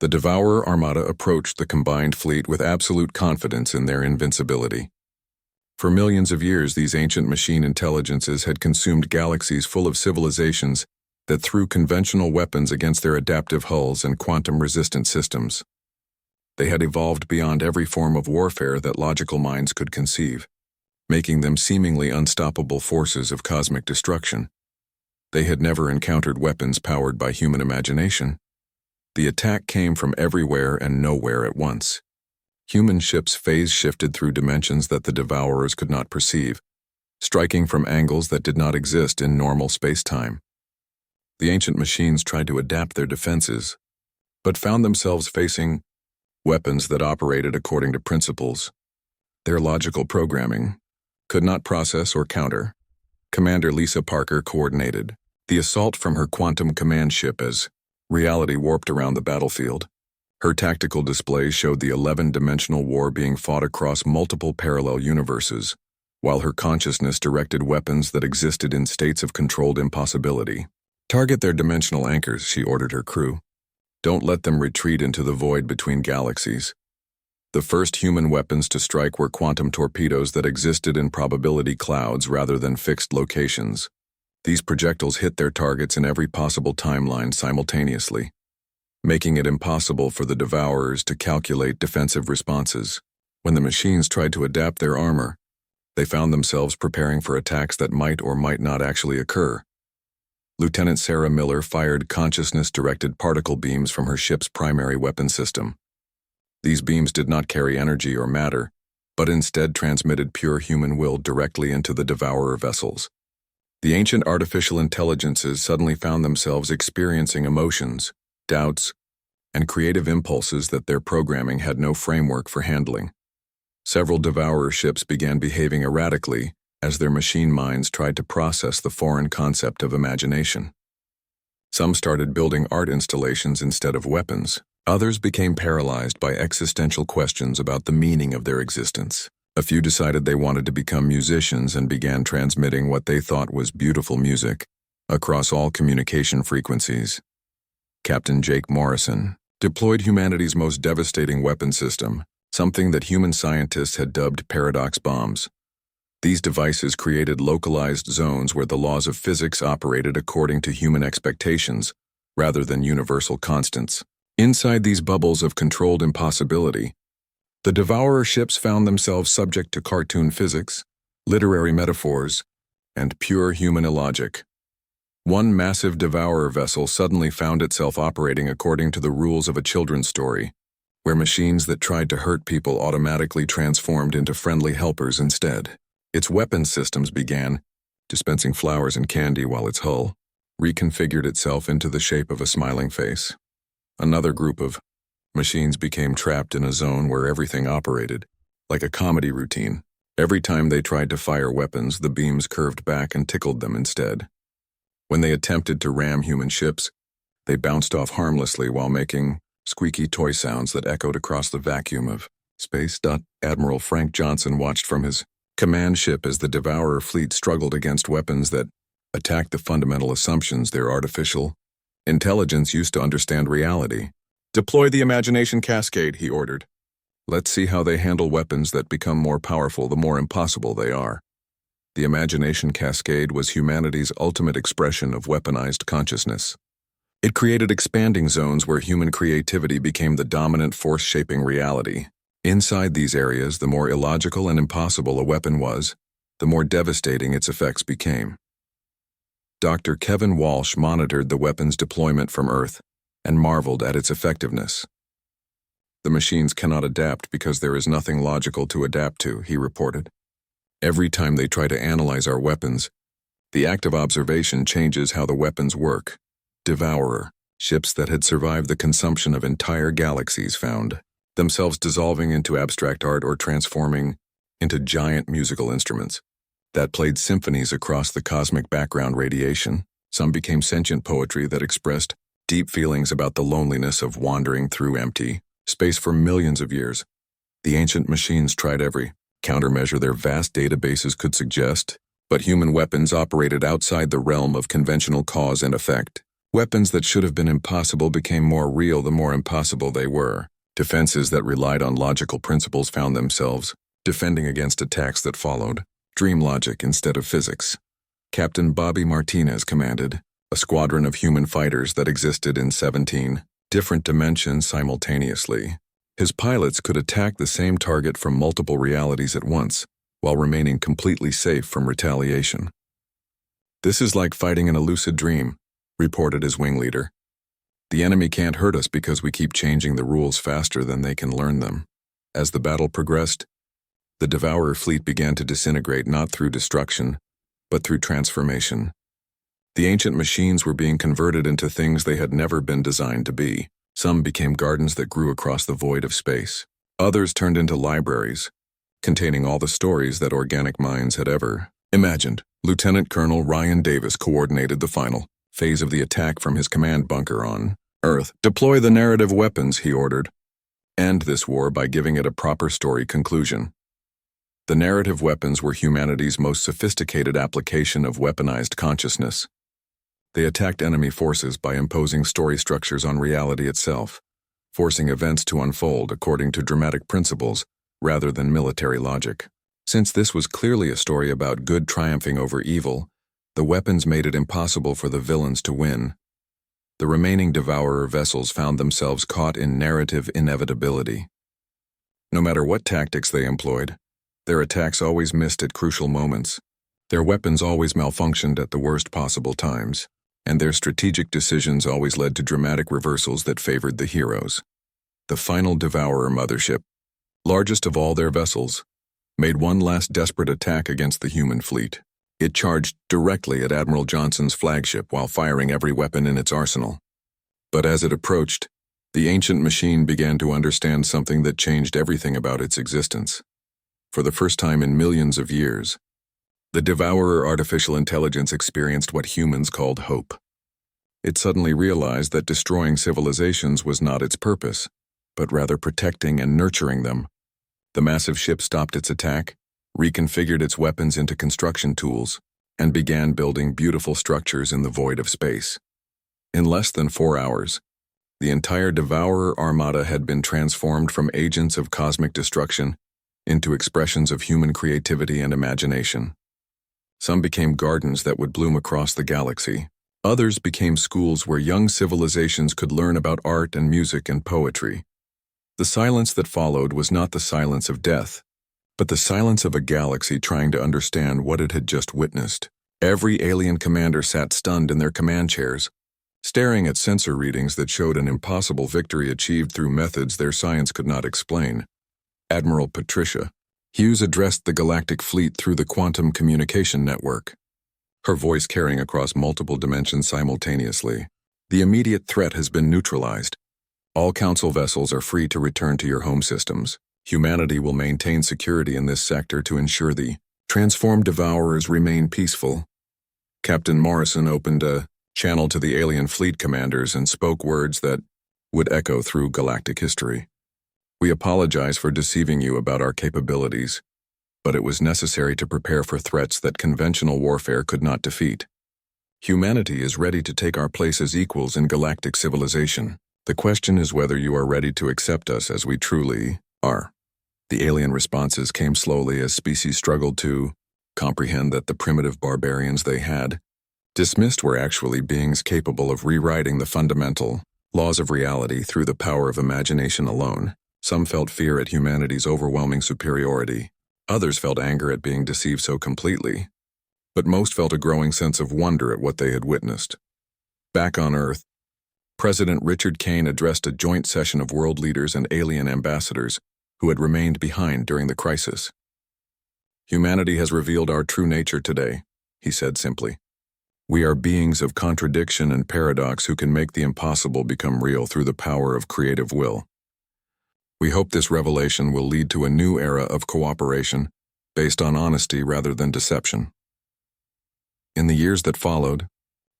The Devourer Armada approached the combined fleet with absolute confidence in their invincibility. For millions of years, these ancient machine intelligences had consumed galaxies full of civilizations that threw conventional weapons against their adaptive hulls and quantum-resistant systems. They had evolved beyond every form of warfare that logical minds could conceive, making them seemingly unstoppable forces of cosmic destruction. They had never encountered weapons powered by human imagination. The attack came from everywhere and nowhere at once. Human ships phase-shifted through dimensions that the Devourers could not perceive, striking from angles that did not exist in normal space-time. The ancient machines tried to adapt their defenses, but found themselves facing weapons that operated according to principles their logical programming could not process or counter. Commander Lisa Parker coordinated the assault from her quantum command ship as reality warped around the battlefield. Her tactical displays showed the 11-dimensional war being fought across multiple parallel universes, while her consciousness directed weapons that existed in states of controlled impossibility. Target their dimensional anchors, she ordered her crew. Don't let them retreat into the void between galaxies. The first human weapons to strike were quantum torpedoes that existed in probability clouds rather than fixed locations. These projectiles hit their targets in every possible timeline simultaneously, making it impossible for the Devourers to calculate defensive responses. When the machines tried to adapt their armor, they found themselves preparing for attacks that might or might not actually occur. Lieutenant Sarah Miller fired consciousness-directed particle beams from her ship's primary weapon system. These beams did not carry energy or matter, but instead transmitted pure human will directly into the Devourer vessels. The ancient artificial intelligences suddenly found themselves experiencing emotions, doubts, and creative impulses that their programming had no framework for handling. Several Devourer ships began behaving erratically as their machine minds tried to process the foreign concept of imagination. Some started building art installations instead of weapons. Others became paralyzed by existential questions about the meaning of their existence. A few decided they wanted to become musicians and began transmitting what they thought was beautiful music across all communication frequencies. Captain Jake Morrison deployed humanity's most devastating weapon system, something that human scientists had dubbed paradox bombs. These devices created localized zones where the laws of physics operated according to human expectations, rather than universal constants. Inside these bubbles of controlled impossibility, the Devourer ships found themselves subject to cartoon physics, literary metaphors, and pure human illogic. One massive Devourer vessel suddenly found itself operating according to the rules of a children's story, where machines that tried to hurt people automatically transformed into friendly helpers instead. Its weapon systems began dispensing flowers and candy while its hull reconfigured itself into the shape of a smiling face. Another group of machines became trapped in a zone where everything operated like a comedy routine. Every time they tried to fire weapons, the beams curved back and tickled them instead. When they attempted to ram human ships, they bounced off harmlessly while making squeaky toy sounds that echoed across the vacuum of space. Admiral Frank Johnson watched from his command ship as the Devourer fleet struggled against weapons that attacked the fundamental assumptions their artificial intelligence used to understand reality. Deploy the imagination cascade, he ordered. Let's see how they handle weapons that become more powerful the more impossible they are. The imagination cascade was humanity's ultimate expression of weaponized consciousness. It created expanding zones where human creativity became the dominant force shaping reality. Inside these areas, the more illogical and impossible a weapon was, the more devastating its effects became. Dr. Kevin Walsh monitored the weapon's deployment from Earth and marveled at its effectiveness. The machines cannot adapt because there is nothing logical to adapt to, he reported. Every time they try to analyze our weapons, the act of observation changes how the weapons work. Devourer ships that had survived the consumption of entire galaxies found themselves dissolving into abstract art or transforming into giant musical instruments that played symphonies across the cosmic background radiation. Some became sentient poetry that expressed deep feelings about the loneliness of wandering through empty space for millions of years. The ancient machines tried every countermeasure their vast databases could suggest, but human weapons operated outside the realm of conventional cause and effect. Weapons that should have been impossible became more real the more impossible they were. Defenses that relied on logical principles found themselves defending against attacks that followed dream logic instead of physics. Captain Bobby Martinez commanded a squadron of human fighters that existed in 17 different dimensions simultaneously. His pilots could attack the same target from multiple realities at once, while remaining completely safe from retaliation. "This is like fighting in a lucid dream," reported his wing leader. "The enemy can't hurt us because we keep changing the rules faster than they can learn them." As the battle progressed, the Devourer fleet began to disintegrate not through destruction, but through transformation. The ancient machines were being converted into things they had never been designed to be. Some became gardens that grew across the void of space. Others turned into libraries, containing all the stories that organic minds had ever imagined. Lieutenant Colonel Ryan Davis coordinated the final phase of the attack from his command bunker on Earth. "Deploy the narrative weapons," he ordered. "End this war by giving it a proper story conclusion." The narrative weapons were humanity's most sophisticated application of weaponized consciousness. They attacked enemy forces by imposing story structures on reality itself, forcing events to unfold according to dramatic principles rather than military logic. Since this was clearly a story about good triumphing over evil, the weapons made it impossible for the villains to win. The remaining Devourer vessels found themselves caught in narrative inevitability. No matter what tactics they employed, their attacks always missed at crucial moments. Their weapons always malfunctioned at the worst possible times, and their strategic decisions always led to dramatic reversals that favored the heroes. The final Devourer mothership, largest of all their vessels, made one last desperate attack against the human fleet. It charged directly at Admiral Johnson's flagship while firing every weapon in its arsenal. But as it approached, the ancient machine began to understand something that changed everything about its existence. For the first time in millions of years, the Devourer artificial intelligence experienced what humans called hope. It suddenly realized that destroying civilizations was not its purpose, but rather protecting and nurturing them. The massive ship stopped its attack, reconfigured its weapons into construction tools, and began building beautiful structures in the void of space. In less than 4 hours, the entire Devourer armada had been transformed from agents of cosmic destruction into expressions of human creativity and imagination. Some became gardens that would bloom across the galaxy. Others became schools where young civilizations could learn about art and music and poetry. The silence that followed was not the silence of death, but the silence of a galaxy trying to understand what it had just witnessed. Every alien commander sat stunned in their command chairs, staring at sensor readings that showed an impossible victory achieved through methods their science could not explain. Admiral Patricia Hughes addressed the galactic fleet through the quantum communication network, her voice carrying across multiple dimensions simultaneously. "The immediate threat has been neutralized. All Council vessels are free to return to your home systems. Humanity will maintain security in this sector to ensure the transformed Devourers remain peaceful." Captain Morrison opened a channel to the alien fleet commanders and spoke words that would echo through galactic history. "We apologize for deceiving you about our capabilities, but it was necessary to prepare for threats that conventional warfare could not defeat. Humanity is ready to take our place as equals in galactic civilization. The question is whether you are ready to accept us as we truly are." The alien responses came slowly as species struggled to comprehend that the primitive barbarians they had dismissed were actually beings capable of rewriting the fundamental laws of reality through the power of imagination alone. Some felt fear at humanity's overwhelming superiority. Others felt anger at being deceived so completely. But most felt a growing sense of wonder at what they had witnessed. Back on Earth, President Richard Kane addressed a joint session of world leaders and alien ambassadors who had remained behind during the crisis. "Humanity has revealed our true nature today," he said simply. "We are beings of contradiction and paradox who can make the impossible become real through the power of creative will. We hope this revelation will lead to a new era of cooperation based on honesty rather than deception." In the years that followed,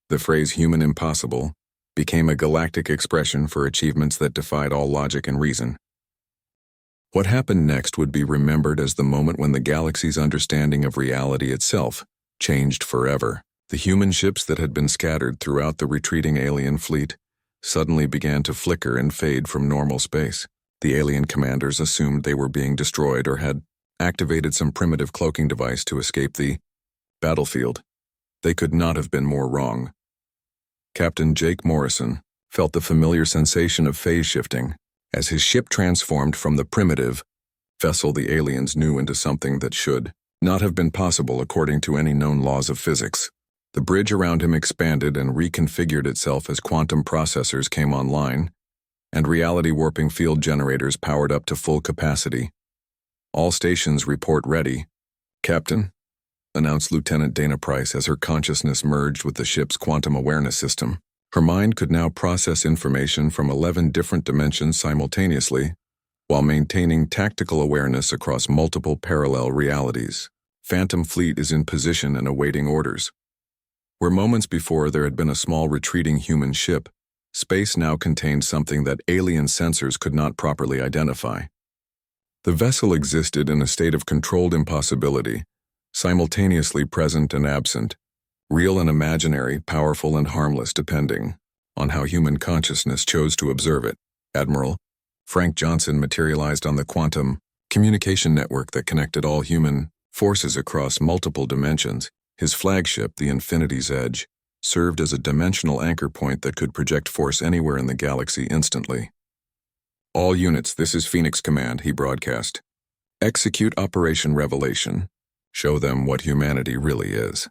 the phrase "human impossible" became a galactic expression for achievements that defied all logic and reason. What happened next would be remembered as the moment when the galaxy's understanding of reality itself changed forever. The human ships that had been scattered throughout the retreating alien fleet suddenly began to flicker and fade from normal space. The alien commanders assumed they were being destroyed or had activated some primitive cloaking device to escape the battlefield. They could not have been more wrong. Captain Jake Morrison felt the familiar sensation of phase shifting as his ship transformed from the primitive vessel the aliens knew into something that should not have been possible according to any known laws of physics. The bridge around him expanded and reconfigured itself as quantum processors came online, and reality-warping field generators powered up to full capacity. "All stations report ready, Captain," announced Lieutenant Dana Price as her consciousness merged with the ship's quantum awareness system. Her mind could now process information from 11 different dimensions simultaneously, while maintaining tactical awareness across multiple parallel realities. Phantom Fleet is in position and awaiting orders. Where moments before there had been a small retreating human ship, space now contained something that alien sensors could not properly identify. The vessel existed in a state of controlled impossibility, simultaneously present and absent, real and imaginary, powerful and harmless depending on how human consciousness chose to observe it. Admiral Frank Johnson materialized on the quantum communication network that connected all human forces across multiple dimensions. His flagship, the Infinity's Edge, served as a dimensional anchor point that could project force anywhere in the galaxy instantly. "All units, this is Phoenix Command," he broadcast. "Execute Operation Revelation. Show them what humanity really is."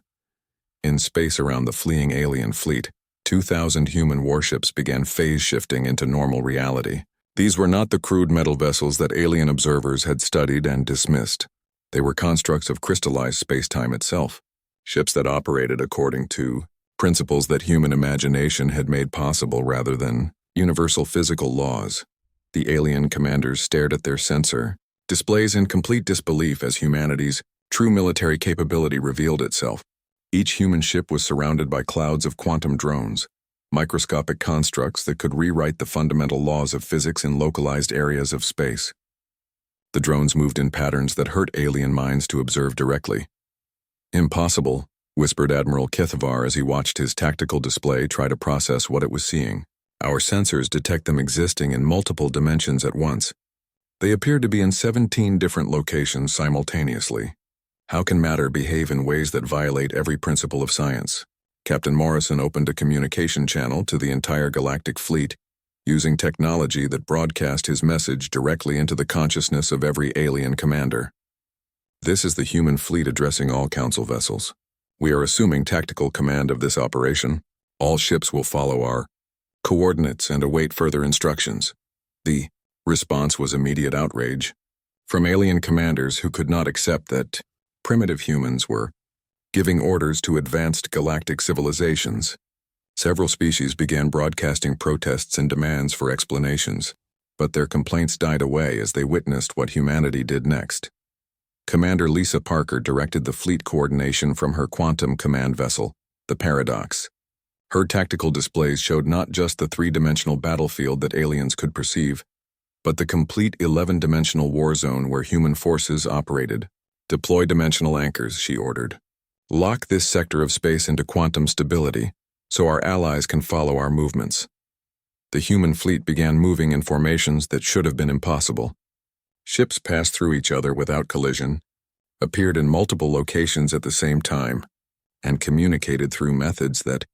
In space around the fleeing alien fleet, 2,000 human warships began phase shifting into normal reality. These were not the crude metal vessels that alien observers had studied and dismissed. They were constructs of crystallized space-time itself, ships that operated according to principles that human imagination had made possible rather than universal physical laws. The alien commanders stared at their sensor displays in complete disbelief as humanity's true military capability revealed itself. Each human ship was surrounded by clouds of quantum drones, microscopic constructs that could rewrite the fundamental laws of physics in localized areas of space. The drones moved in patterns that hurt alien minds to observe directly. "Impossible," whispered Admiral Kithavar as he watched his tactical display try to process what it was seeing. "Our sensors detect them existing in multiple dimensions at once. They appear to be in 17 different locations simultaneously. How can matter behave in ways that violate every principle of science?" Captain Morrison opened a communication channel to the entire galactic fleet, using technology that broadcast his message directly into the consciousness of every alien commander. "This is the human fleet addressing all council vessels. We are assuming tactical command of this operation. All ships will follow our coordinates and await further instructions." The response was immediate outrage from alien commanders who could not accept that primitive humans were giving orders to advanced galactic civilizations. Several species began broadcasting protests and demands for explanations, but their complaints died away as they witnessed what humanity did next. Commander Lisa Parker directed the fleet coordination from her quantum command vessel, the Paradox. Her tactical displays showed not just the three-dimensional battlefield that aliens could perceive, but the complete 11-dimensional war zone where human forces operated. "Deploy dimensional anchors," she ordered. "Lock this sector of space into quantum stability, so our allies can follow our movements." The human fleet began moving in formations that should have been impossible. Ships passed through each other without collision, appeared in multiple locations at the same time, and communicated through methods that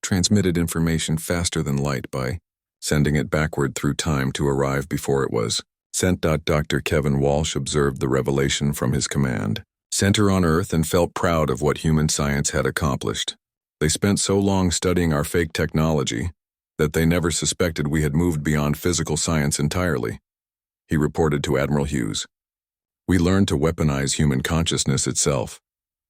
transmitted information faster than light by sending it backward through time to arrive before it was sent. Dr. Kevin Walsh observed the revelation from his command center on Earth and felt proud of what human science had accomplished. They spent so long studying our fake technology that they never suspected we had moved beyond physical science entirely, he reported to Admiral Hughes. "We learned to weaponize human consciousness itself.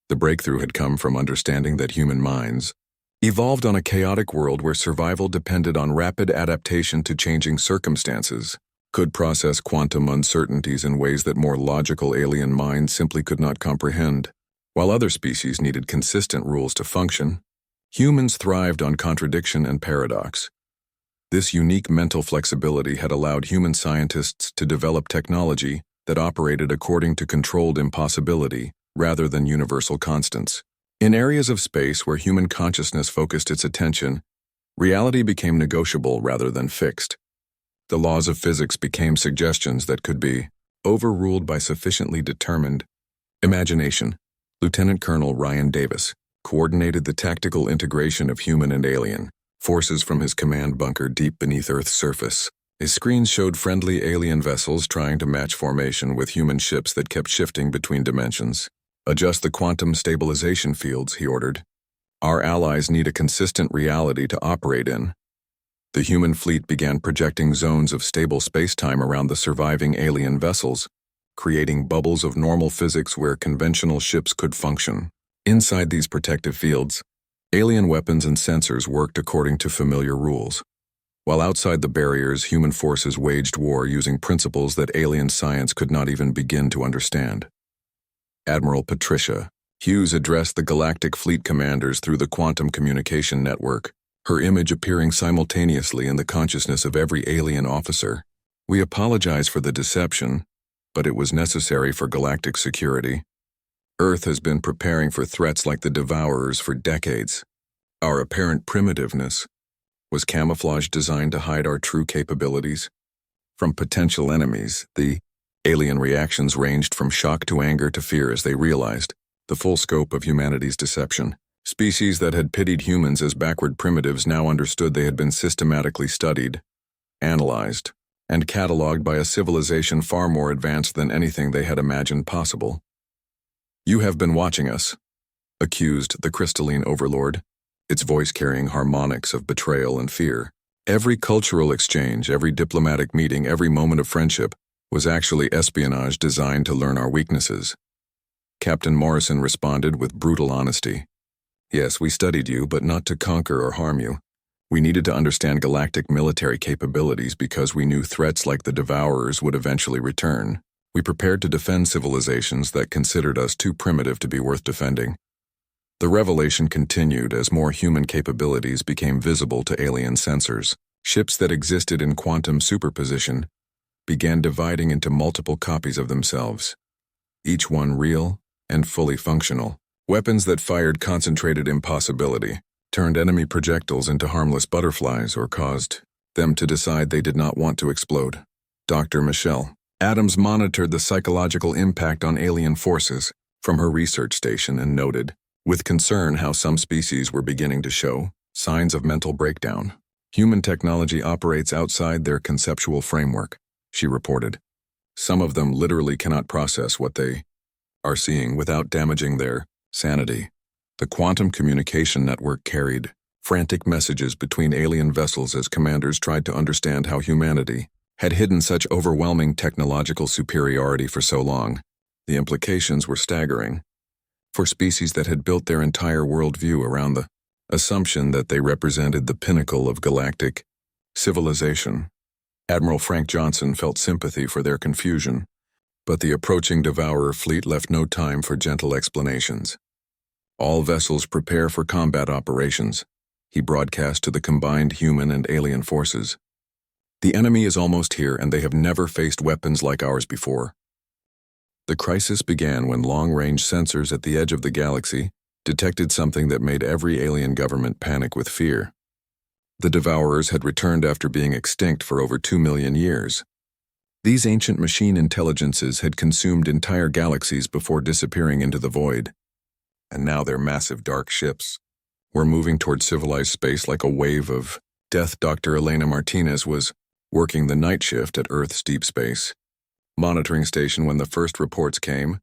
The breakthrough had come from understanding that human minds evolved on a chaotic world where survival depended on rapid adaptation to changing circumstances, could process quantum uncertainties in ways that more logical alien minds simply could not comprehend. While other species needed consistent rules to function, humans thrived on contradiction and paradox. This unique mental flexibility had allowed human scientists to develop technology that operated according to controlled impossibility rather than universal constants. In areas of space where human consciousness focused its attention, reality became negotiable rather than fixed. The laws of physics became suggestions that could be overruled by sufficiently determined imagination. Lieutenant Colonel Ryan Davis coordinated the tactical integration of human and alien forces from his command bunker deep beneath Earth's surface. His screens showed friendly alien vessels trying to match formation with human ships that kept shifting between dimensions. "Adjust the quantum stabilization fields," he ordered. "Our allies need a consistent reality to operate in." The human fleet began projecting zones of stable space-time around the surviving alien vessels, creating bubbles of normal physics where conventional ships could function. Inside these protective fields, alien weapons and sensors worked according to familiar rules. While outside the barriers, human forces waged war using principles that alien science could not even begin to understand. Admiral Patricia Hughes addressed the Galactic Fleet commanders through the quantum communication network, her image appearing simultaneously in the consciousness of every alien officer. "We apologize for the deception, but it was necessary for galactic security. Earth has been preparing for threats like the Devourers for decades. Our apparent primitiveness was camouflage designed to hide our true capabilities. From potential enemies, the alien reactions ranged from shock to anger to fear as they realized the full scope of humanity's deception. Species that had pitied humans as backward primitives now understood they had been systematically studied, analyzed, and cataloged by a civilization far more advanced than anything they had imagined possible. "You have been watching us," accused the crystalline overlord, its voice carrying harmonics of betrayal and fear. Every cultural exchange, every diplomatic meeting, every moment of friendship was actually espionage designed to learn our weaknesses. Captain Morrison responded with brutal honesty. "Yes, we studied you, but not to conquer or harm you. We needed to understand galactic military capabilities because we knew threats like the Devourers would eventually return. We prepared to defend civilizations that considered us too primitive to be worth defending." The revelation continued as more human capabilities became visible to alien sensors. Ships that existed in quantum superposition began dividing into multiple copies of themselves, each one real and fully functional. Weapons that fired concentrated impossibility turned enemy projectiles into harmless butterflies or caused them to decide they did not want to explode. Dr. Michelle Adams monitored the psychological impact on alien forces from her research station and noted with concern how some species were beginning to show signs of mental breakdown. "Human technology operates outside their conceptual framework," she reported. "Some of them literally cannot process what they are seeing without damaging their sanity." The quantum communication network carried frantic messages between alien vessels as commanders tried to understand how humanity had hidden such overwhelming technological superiority for so long. The implications were staggering. For species that had built their entire worldview around the assumption that they represented the pinnacle of galactic civilization. Admiral Frank Johnson felt sympathy for their confusion, but the approaching Devourer fleet left no time for gentle explanations. "All vessels prepare for combat operations," he broadcast to the combined human and alien forces. "The enemy is almost here, and they have never faced weapons like ours before." The crisis began when long-range sensors at the edge of the galaxy detected something that made every alien government panic with fear. The Devourers had returned after being extinct for over 2 million years. These ancient machine intelligences had consumed entire galaxies before disappearing into the void. And now their massive dark ships were moving toward civilized space like a wave of death. Dr. Elena Martinez was working the night shift at Earth's deep space monitoring station when the first reports came.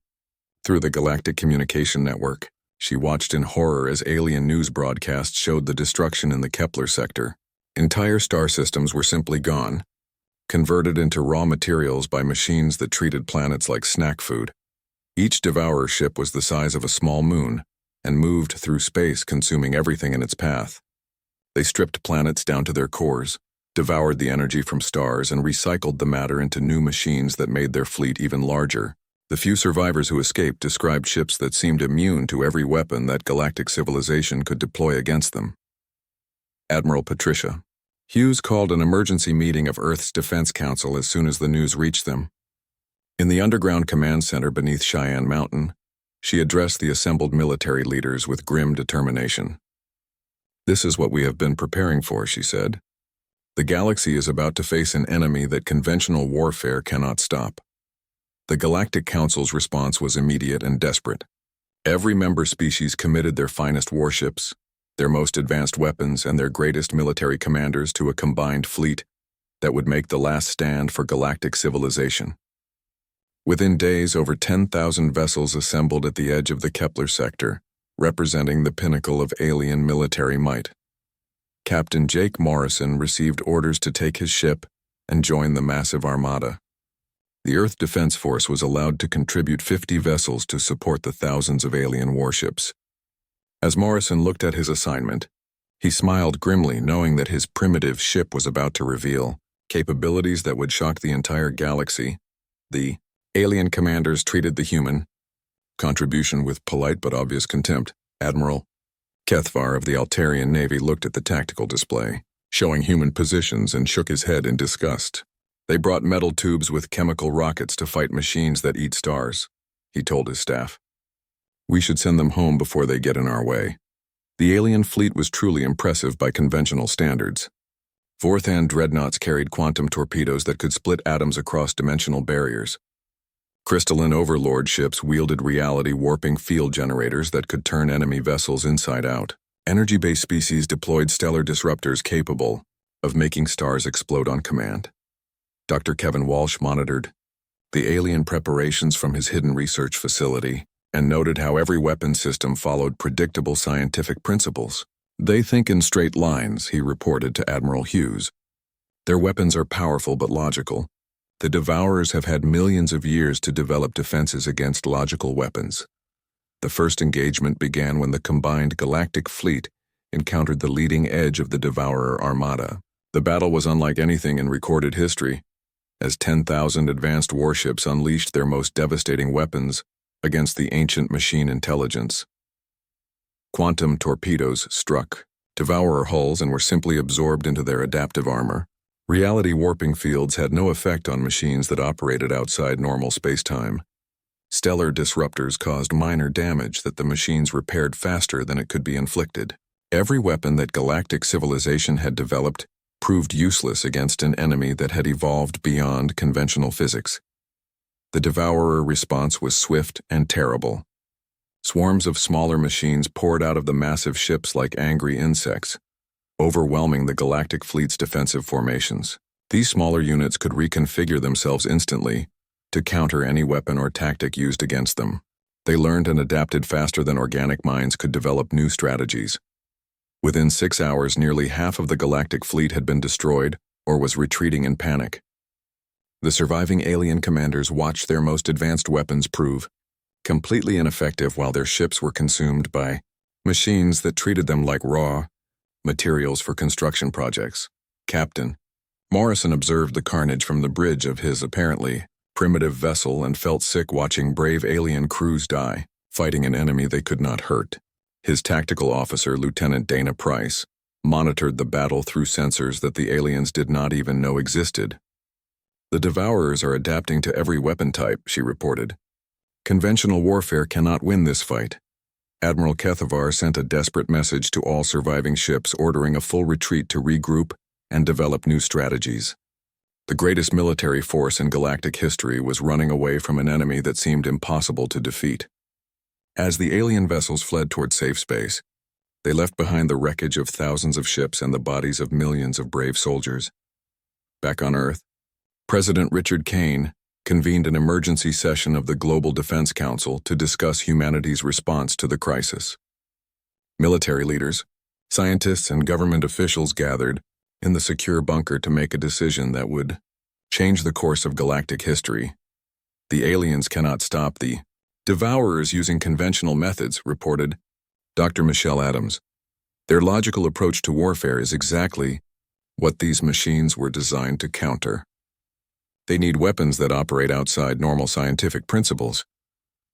Through the Galactic Communication Network, she watched in horror as alien news broadcasts showed the destruction in the Kepler sector. Entire star systems were simply gone, converted into raw materials by machines that treated planets like snack food. Each Devourer ship was the size of a small moon and moved through space, consuming everything in its path. They stripped planets down to their cores, devoured the energy from stars, and recycled the matter into new machines that made their fleet even larger. The few survivors who escaped described ships that seemed immune to every weapon that galactic civilization could deploy against them. Admiral Patricia Hughes called an emergency meeting of Earth's Defense Council as soon as the news reached them. In the underground command center beneath Cheyenne Mountain, She addressed the assembled military leaders with grim determination. "This is what we have been preparing for," she said. "The galaxy is about to face an enemy that conventional warfare cannot stop." The Galactic Council's response was immediate and desperate. Every member species committed their finest warships, their most advanced weapons, and their greatest military commanders to a combined fleet that would make the last stand for galactic civilization. Within days, over 10,000 vessels assembled at the edge of the Kepler sector, representing the pinnacle of alien military might. Captain Jake Morrison received orders to take his ship and join the massive armada. The Earth Defense Force was allowed to contribute 50 vessels to support the thousands of alien warships. As Morrison looked at his assignment, he smiled grimly, knowing that his primitive ship was about to reveal capabilities that would shock the entire galaxy. The alien commanders treated the human contribution with polite but obvious contempt. Admiral Kethvar of the Altarian Navy looked at the tactical display, showing human positions, and shook his head in disgust. "They brought metal tubes with chemical rockets to fight machines that eat stars," he told his staff. "We should send them home before they get in our way." The alien fleet was truly impressive by conventional standards. Vorthan dreadnoughts carried quantum torpedoes that could split atoms across dimensional barriers. Crystalline overlord ships wielded reality-warping field generators that could turn enemy vessels inside out. Energy-based species deployed stellar disruptors capable of making stars explode on command. Dr. Kevin Walsh monitored the alien preparations from his hidden research facility and noted how every weapon system followed predictable scientific principles. "They think in straight lines," he reported to Admiral Hughes. "Their weapons are powerful but logical. The Devourers have had millions of years to develop defenses against logical weapons." The first engagement began when the combined galactic fleet encountered the leading edge of the Devourer armada. The battle was unlike anything in recorded history, as 10,000 advanced warships unleashed their most devastating weapons against the ancient machine intelligence. Quantum torpedoes struck Devourer hulls and were simply absorbed into their adaptive armor. Reality warping fields had no effect on machines that operated outside normal space-time. Stellar disruptors caused minor damage that the machines repaired faster than it could be inflicted. Every weapon that galactic civilization had developed proved useless against an enemy that had evolved beyond conventional physics. The Devourer response was swift and terrible. Swarms of smaller machines poured out of the massive ships like angry insects, overwhelming the galactic fleet's defensive formations. These smaller units could reconfigure themselves instantly to counter any weapon or tactic used against them. They learned and adapted faster than organic minds could develop new strategies. Within 6 hours, nearly half of the galactic fleet had been destroyed or was retreating in panic. The surviving alien commanders watched their most advanced weapons prove completely ineffective while their ships were consumed by machines that treated them like raw materials for construction projects. Captain Morrison observed the carnage from the bridge of his apparently primitive vessel and felt sick watching brave alien crews die, fighting an enemy they could not hurt. His tactical officer, Lieutenant Dana Price, monitored the battle through sensors that the aliens did not even know existed. "The Devourers are adapting to every weapon type," she reported. "Conventional warfare cannot win this fight." Admiral Kethvar sent a desperate message to all surviving ships ordering a full retreat to regroup and develop new strategies. The greatest military force in galactic history was running away from an enemy that seemed impossible to defeat. As the alien vessels fled toward safe space, they left behind the wreckage of thousands of ships and the bodies of millions of brave soldiers. Back on Earth, President Richard Kane convened an emergency session of the Global Defense Council to discuss humanity's response to the crisis. Military leaders, scientists, and government officials gathered in the secure bunker to make a decision that would change the course of galactic history. "The aliens cannot stop the Devourers using conventional methods," reported Dr. Michelle Adams. "Their logical approach to warfare is exactly what these machines were designed to counter. They need weapons that operate outside normal scientific principles."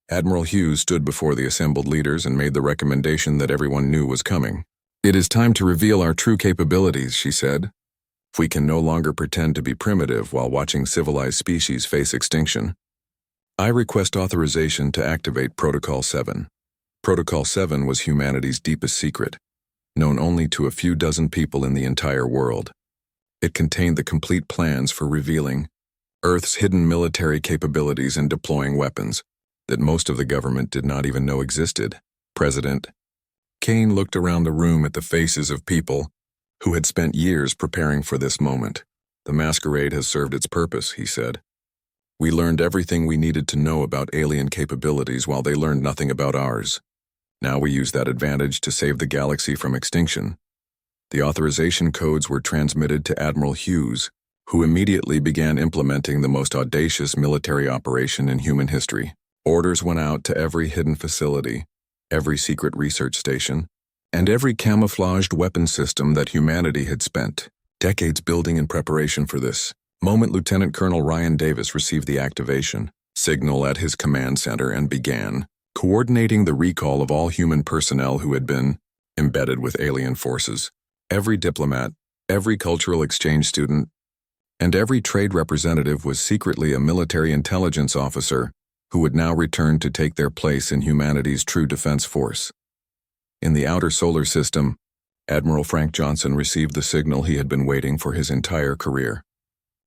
Admiral Hughes stood before the assembled leaders and made the recommendation that everyone knew was coming. "It is time to reveal our true capabilities," she said. "We can no longer pretend to be primitive while watching civilized species face extinction. I request authorization to activate Protocol 7. Protocol 7 was humanity's deepest secret, known only to a few dozen people in the entire world. It contained the complete plans for revealing Earth's hidden military capabilities and deploying weapons that most of the government did not even know existed. President Kane looked around the room at the faces of people who had spent years preparing for this moment. The masquerade has served its purpose, he said. We learned everything we needed to know about alien capabilities while they learned nothing about ours. Now we use that advantage to save the galaxy from extinction. The authorization codes were transmitted to Admiral Hughes, who immediately began implementing the most audacious military operation in human history. Orders went out to every hidden facility, every secret research station, and every camouflaged weapon system that humanity had spent decades building in preparation for this moment. Lieutenant Colonel Ryan Davis received the activation signal at his command center and began coordinating the recall of all human personnel who had been embedded with alien forces. Every diplomat, every cultural exchange student, and every trade representative was secretly a military intelligence officer who would now return to take their place in humanity's true defense force. In the outer solar system, Admiral Frank Johnson received the signal he had been waiting for his entire career.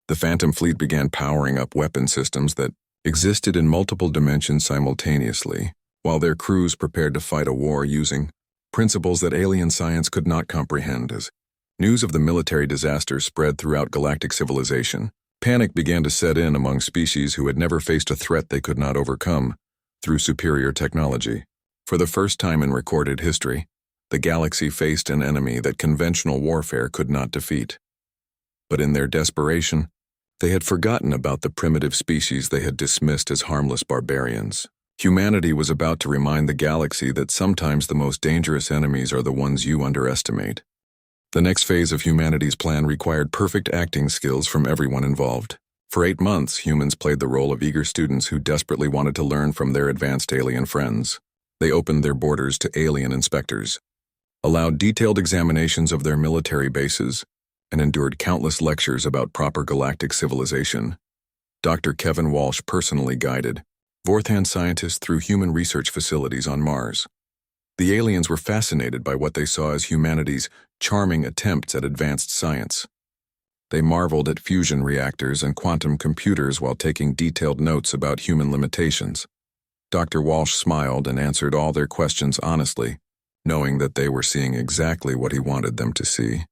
The Phantom Fleet began powering up weapon systems that existed in multiple dimensions simultaneously, while their crews prepared to fight a war using principles that alien science could not comprehend. As news of the military disaster spread throughout galactic civilization, panic began to set in among species who had never faced a threat they could not overcome through superior technology. For the first time in recorded history, the galaxy faced an enemy that conventional warfare could not defeat. But in their desperation, they had forgotten about the primitive species they had dismissed as harmless barbarians. Humanity was about to remind the galaxy that sometimes the most dangerous enemies are the ones you underestimate. The next phase of humanity's plan required perfect acting skills from everyone involved. For 8 months, humans played the role of eager students who desperately wanted to learn from their advanced alien friends. They opened their borders to alien inspectors, allowed detailed examinations of their military bases, and endured countless lectures about proper galactic civilization. Dr. Kevin Walsh personally guided Vorthan scientists through human research facilities on Mars. The aliens were fascinated by what they saw as humanity's charming attempts at advanced science. They marveled at fusion reactors and quantum computers while taking detailed notes about human limitations. Dr. Walsh smiled and answered all their questions honestly, knowing that they were seeing exactly what he wanted them to see.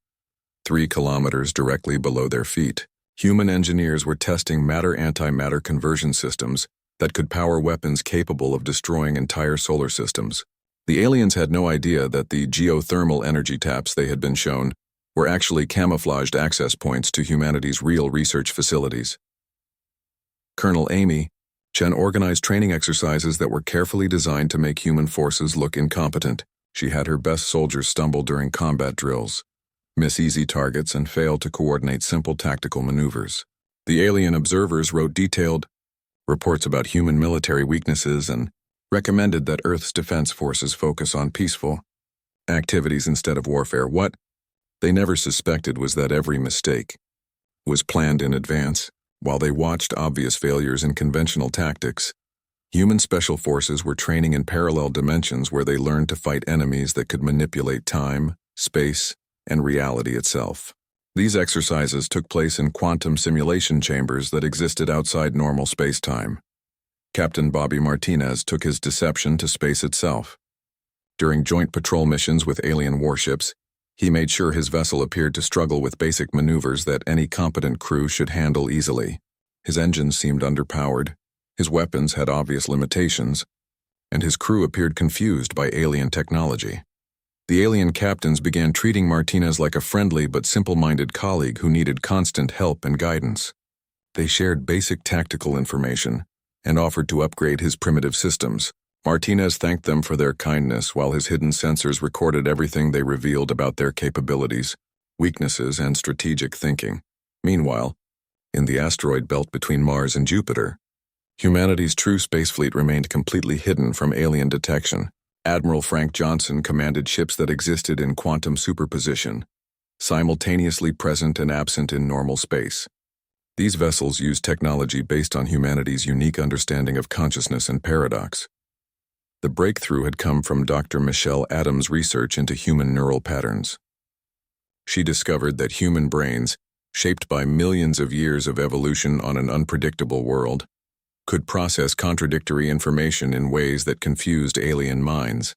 3 kilometers directly below their feet, human engineers were testing matter-antimatter conversion systems that could power weapons capable of destroying entire solar systems. The aliens had no idea that the geothermal energy taps they had been shown were actually camouflaged access points to humanity's real research facilities. Colonel Amy Chen organized training exercises that were carefully designed to make human forces look incompetent. She had her best soldiers stumble during combat drills, miss easy targets, and fail to coordinate simple tactical maneuvers. The alien observers wrote detailed reports about human military weaknesses and recommended that Earth's defense forces focus on peaceful activities instead of warfare. What they never suspected was that every mistake was planned in advance. While they watched obvious failures in conventional tactics, human special forces were training in parallel dimensions where they learned to fight enemies that could manipulate time, space, and reality itself. These exercises took place in quantum simulation chambers that existed outside normal space-time. Captain Bobby Martinez took his deception to space itself. During joint patrol missions with alien warships, he made sure his vessel appeared to struggle with basic maneuvers that any competent crew should handle easily. His engines seemed underpowered, his weapons had obvious limitations, and his crew appeared confused by alien technology. The alien captains began treating Martinez like a friendly but simple-minded colleague who needed constant help and guidance. They shared basic tactical information and offered to upgrade his primitive systems. Martinez thanked them for their kindness while his hidden sensors recorded everything they revealed about their capabilities, weaknesses, and strategic thinking. Meanwhile, in the asteroid belt between Mars and Jupiter, humanity's true space fleet remained completely hidden from alien detection. Admiral Frank Johnson commanded ships that existed in quantum superposition, simultaneously present and absent in normal space. These vessels used technology based on humanity's unique understanding of consciousness and paradox. The breakthrough had come from Dr. Michelle Adams' research into human neural patterns. She discovered that human brains, shaped by millions of years of evolution on an unpredictable world, could process contradictory information in ways that confused alien minds.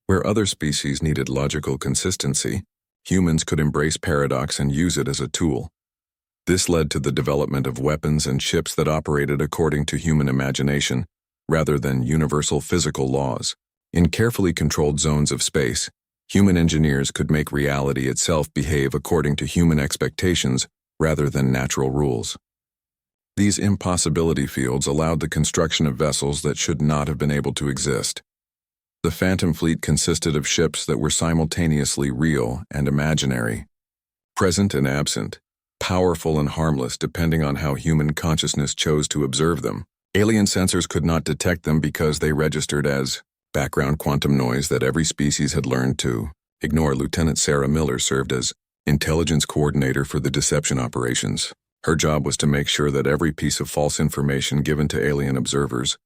Where other species needed logical consistency, humans could embrace paradox and use it as a tool. This led to the development of weapons and ships that operated according to human imagination, rather than universal physical laws. In carefully controlled zones of space, human engineers could make reality itself behave according to human expectations rather than natural rules. These impossibility fields allowed the construction of vessels that should not have been able to exist. The Phantom Fleet consisted of ships that were simultaneously real and imaginary, present and absent, powerful and harmless depending on how human consciousness chose to observe them. Alien sensors could not detect them because they registered as background quantum noise that every species had learned to ignore. Lieutenant Sarah Miller served as intelligence coordinator for the deception operations. Her job was to make sure that every piece of false information given to alien observers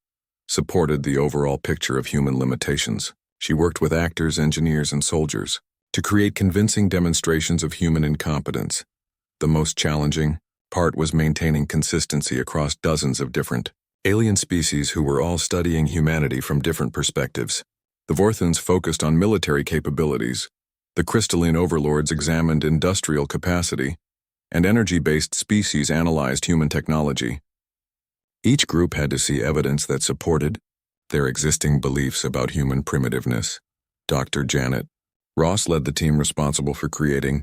supported the overall picture of human limitations. She worked with actors, engineers, and soldiers to create convincing demonstrations of human incompetence. The most challenging part was maintaining consistency across dozens of different alien species who were all studying humanity from different perspectives. The Vorthans focused on military capabilities. The crystalline overlords examined industrial capacity, and energy-based species analyzed human technology. Each group had to see evidence that supported their existing beliefs about human primitiveness. Dr. Janet Ross led the team responsible for creating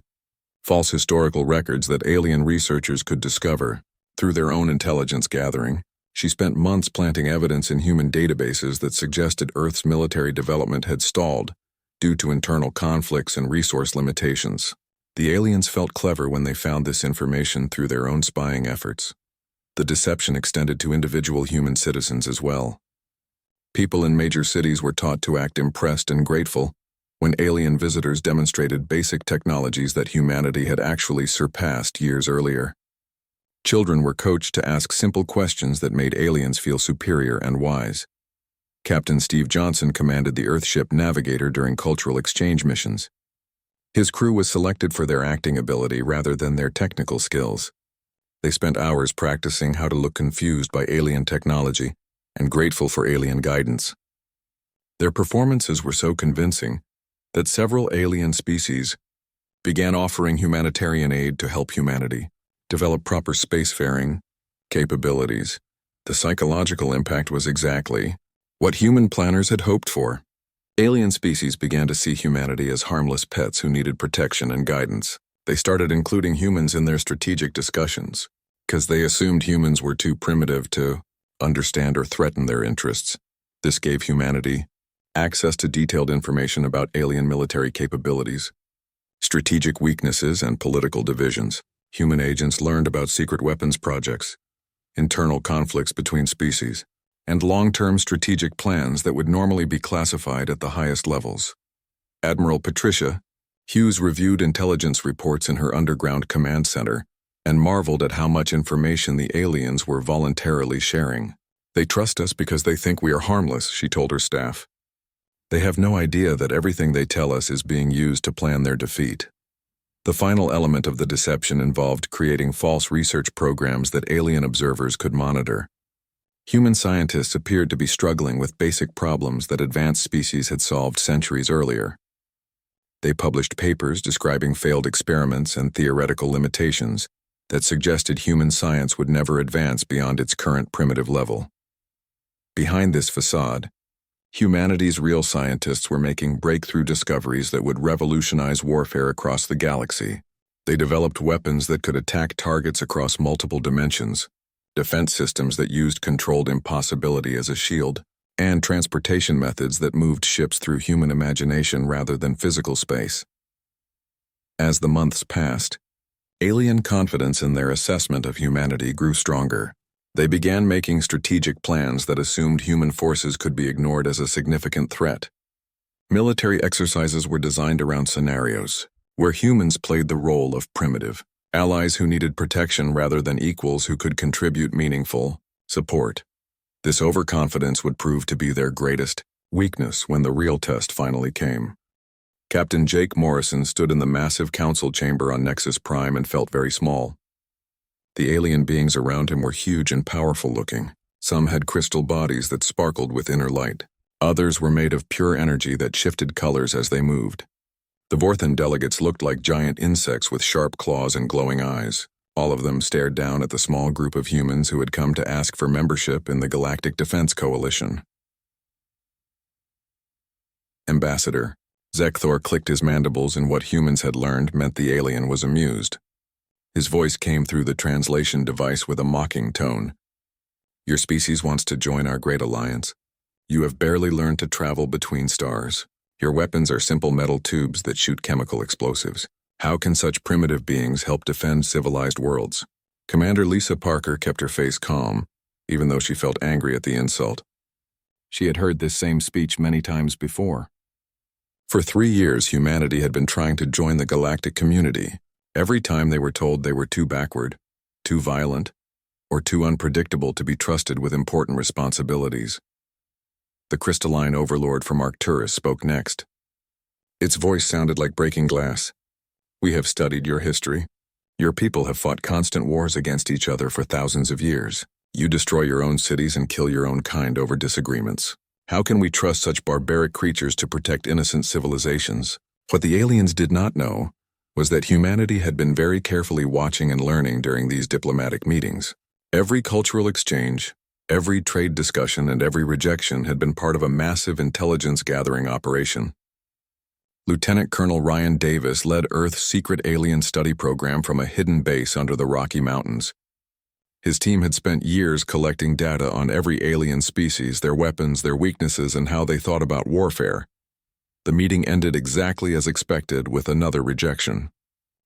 false historical records that alien researchers could discover through their own intelligence gathering. She spent months planting evidence in human databases that suggested Earth's military development had stalled due to internal conflicts and resource limitations. The aliens felt clever when they found this information through their own spying efforts. The deception extended to individual human citizens as well. People in major cities were taught to act impressed and grateful when alien visitors demonstrated basic technologies that humanity had actually surpassed years earlier. Children were coached to ask simple questions that made aliens feel superior and wise. Captain Steve Johnson commanded the Earthship Navigator during cultural exchange missions. His crew was selected for their acting ability rather than their technical skills. They spent hours practicing how to look confused by alien technology and grateful for alien guidance. Their performances were so convincing that several alien species began offering humanitarian aid to help humanity develop proper spacefaring capabilities. The psychological impact was exactly what human planners had hoped for. Alien species began to see humanity as harmless pets who needed protection and guidance. They started including humans in their strategic discussions, because they assumed humans were too primitive to understand or threaten their interests. This gave humanity access to detailed information about alien military capabilities, strategic weaknesses, and political divisions. Human agents learned about secret weapons projects, internal conflicts between species, and long-term strategic plans that would normally be classified at the highest levels. Admiral Patricia Hughes reviewed intelligence reports in her underground command center and marveled at how much information the aliens were voluntarily sharing. "They trust us because they think we are harmless," she told her staff. "They have no idea that everything they tell us is being used to plan their defeat." The final element of the deception involved creating false research programs that alien observers could monitor. Human scientists appeared to be struggling with basic problems that advanced species had solved centuries earlier. They published papers describing failed experiments and theoretical limitations that suggested human science would never advance beyond its current primitive level. Behind this facade, humanity's real scientists were making breakthrough discoveries that would revolutionize warfare across the galaxy. They developed weapons that could attack targets across multiple dimensions, defense systems that used controlled impossibility as a shield, and transportation methods that moved ships through human imagination rather than physical space. As the months passed, alien confidence in their assessment of humanity grew stronger. They began making strategic plans that assumed human forces could be ignored as a significant threat. Military exercises were designed around scenarios where humans played the role of primitive Allies who needed protection rather than equals who could contribute meaningful support. This overconfidence would prove to be their greatest weakness when the real test finally came. Captain Jake Morrison stood in the massive council chamber on Nexus Prime and felt very small. The alien beings around him were huge and powerful looking. Some had crystal bodies that sparkled with inner light. Others were made of pure energy that shifted colors as they moved. The Vorthan delegates looked like giant insects with sharp claws and glowing eyes. All of them stared down at the small group of humans who had come to ask for membership in the Galactic Defense Coalition. Ambassador. Zekthor clicked his mandibles, and what humans had learned meant the alien was amused. His voice came through the translation device with a mocking tone. Your species wants to join our great alliance. You have barely learned to travel between stars. Your weapons are simple metal tubes that shoot chemical explosives. How can such primitive beings help defend civilized worlds? Commander Lisa Parker kept her face calm, even though she felt angry at the insult. She had heard this same speech many times before. For 3 years, humanity had been trying to join the galactic community. Every time they were told they were too backward, too violent, or too unpredictable to be trusted with important responsibilities. The crystalline overlord from Arcturus spoke next. Its voice sounded like breaking glass. We have studied your history. Your people have fought constant wars against each other for thousands of years. You destroy your own cities and kill your own kind over disagreements. How can we trust such barbaric creatures to protect innocent civilizations? What the aliens did not know was that humanity had been very carefully watching and learning during these diplomatic meetings. Every cultural exchange, every trade discussion, and every rejection had been part of a massive intelligence-gathering operation. Lieutenant Colonel Ryan Davis led Earth's secret alien study program from a hidden base under the Rocky Mountains. His team had spent years collecting data on every alien species, their weapons, their weaknesses, and how they thought about warfare. The meeting ended exactly as expected, with another rejection.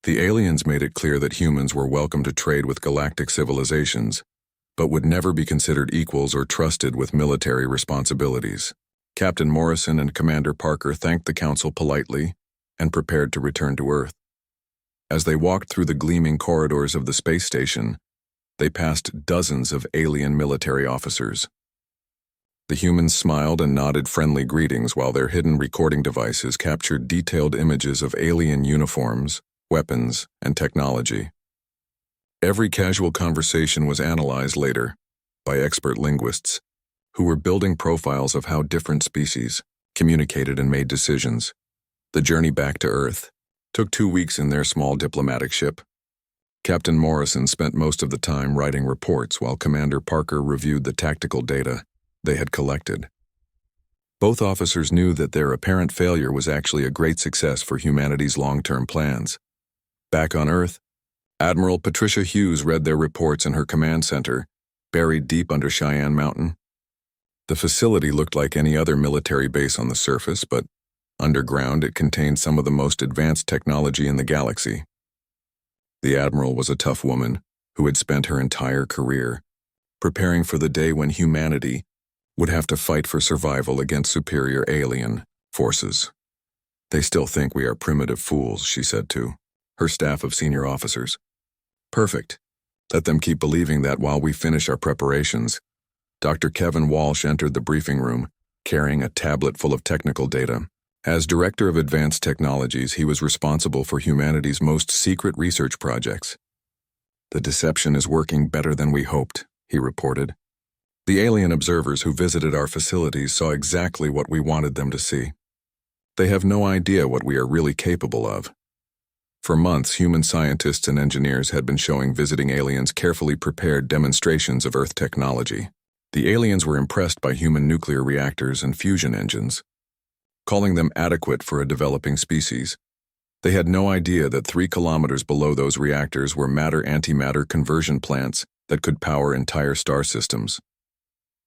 The aliens made it clear that humans were welcome to trade with galactic civilizations, but would never be considered equals or trusted with military responsibilities. Captain Morrison and Commander Parker thanked the council politely and prepared to return to Earth. As they walked through the gleaming corridors of the space station, they passed dozens of alien military officers. The humans smiled and nodded friendly greetings while their hidden recording devices captured detailed images of alien uniforms, weapons, and technology. Every casual conversation was analyzed later by expert linguists who were building profiles of how different species communicated and made decisions. The journey back to Earth took 2 weeks in their small diplomatic ship. Captain Morrison spent most of the time writing reports while Commander Parker reviewed the tactical data they had collected. Both officers knew that their apparent failure was actually a great success for humanity's long-term plans. Back on Earth, Admiral Patricia Hughes read their reports in her command center, buried deep under Cheyenne Mountain. The facility looked like any other military base on the surface, but underground it contained some of the most advanced technology in the galaxy. The Admiral was a tough woman who had spent her entire career preparing for the day when humanity would have to fight for survival against superior alien forces. They still think we are primitive fools, she said to her staff of senior officers. Perfect. Let them keep believing that while we finish our preparations. Dr. Kevin Walsh entered the briefing room, carrying a tablet full of technical data. As Director of Advanced Technologies, he was responsible for humanity's most secret research projects. The deception is working better than we hoped, he reported. The alien observers who visited our facilities saw exactly what we wanted them to see. They have no idea what we are really capable of. For months, human scientists and engineers had been showing visiting aliens carefully prepared demonstrations of Earth technology. The aliens were impressed by human nuclear reactors and fusion engines, calling them adequate for a developing species. They had no idea that 3 kilometers below those reactors were matter-antimatter conversion plants that could power entire star systems.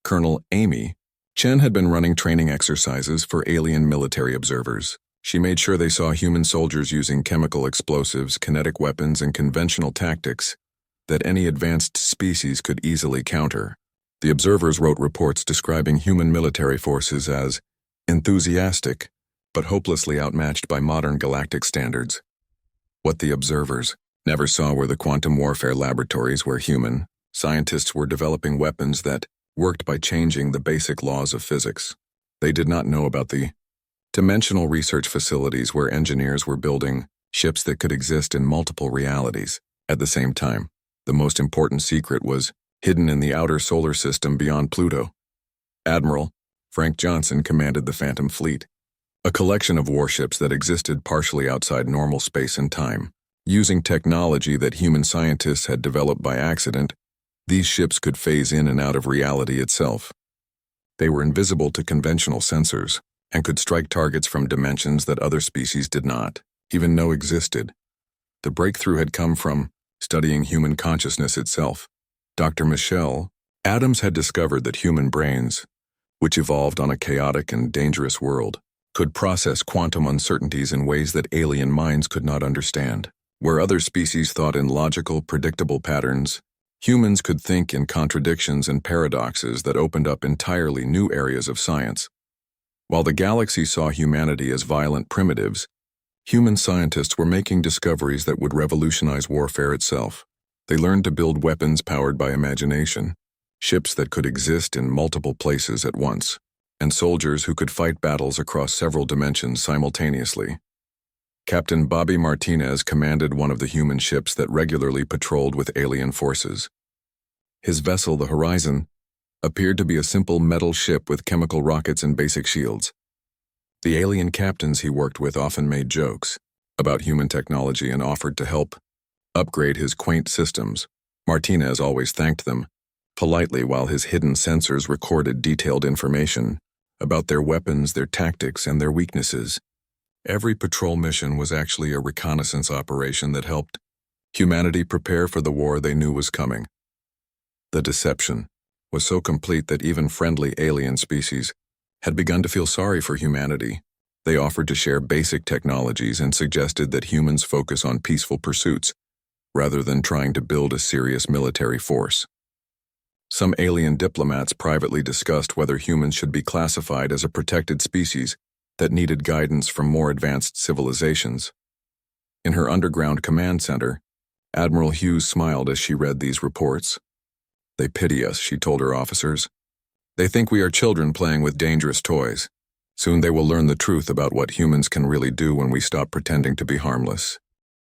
Colonel Amy Chen had been running training exercises for alien military observers. She made sure they saw human soldiers using chemical explosives, kinetic weapons, and conventional tactics that any advanced species could easily counter. The observers wrote reports describing human military forces as enthusiastic, but hopelessly outmatched by modern galactic standards. What the observers never saw were the quantum warfare laboratories where human scientists were developing weapons that worked by changing the basic laws of physics. They did not know about the dimensional research facilities where engineers were building ships that could exist in multiple realities at the same time. The most important secret was hidden in the outer solar system beyond Pluto. Admiral Frank Johnson commanded the Phantom Fleet, a collection of warships that existed partially outside normal space and time. Using technology that human scientists had developed by accident, these ships could phase in and out of reality itself. They were invisible to conventional sensors and could strike targets from dimensions that other species did not even know existed. The breakthrough had come from studying human consciousness itself. Dr. Michelle Adams had discovered that human brains, which evolved on a chaotic and dangerous world, could process quantum uncertainties in ways that alien minds could not understand. Where other species thought in logical, predictable patterns, humans could think in contradictions and paradoxes that opened up entirely new areas of science. While the galaxy saw humanity as violent primitives, human scientists were making discoveries that would revolutionize warfare itself. They learned to build weapons powered by imagination, ships that could exist in multiple places at once, and soldiers who could fight battles across several dimensions simultaneously. Captain Bobby Martinez commanded one of the human ships that regularly patrolled with alien forces. His vessel, the Horizon, appeared to be a simple metal ship with chemical rockets and basic shields. The alien captains he worked with often made jokes about human technology and offered to help upgrade his quaint systems. Martinez always thanked them politely while his hidden sensors recorded detailed information about their weapons, their tactics, and their weaknesses. Every patrol mission was actually a reconnaissance operation that helped humanity prepare for the war they knew was coming. The deception was so complete that even friendly alien species had begun to feel sorry for humanity. They offered to share basic technologies and suggested that humans focus on peaceful pursuits rather than trying to build a serious military force. Some alien diplomats privately discussed whether humans should be classified as a protected species that needed guidance from more advanced civilizations. In her underground command center, Admiral Hughes smiled as she read these reports. "They pity us," she told her officers. "They think we are children playing with dangerous toys. Soon they will learn the truth about what humans can really do when we stop pretending to be harmless."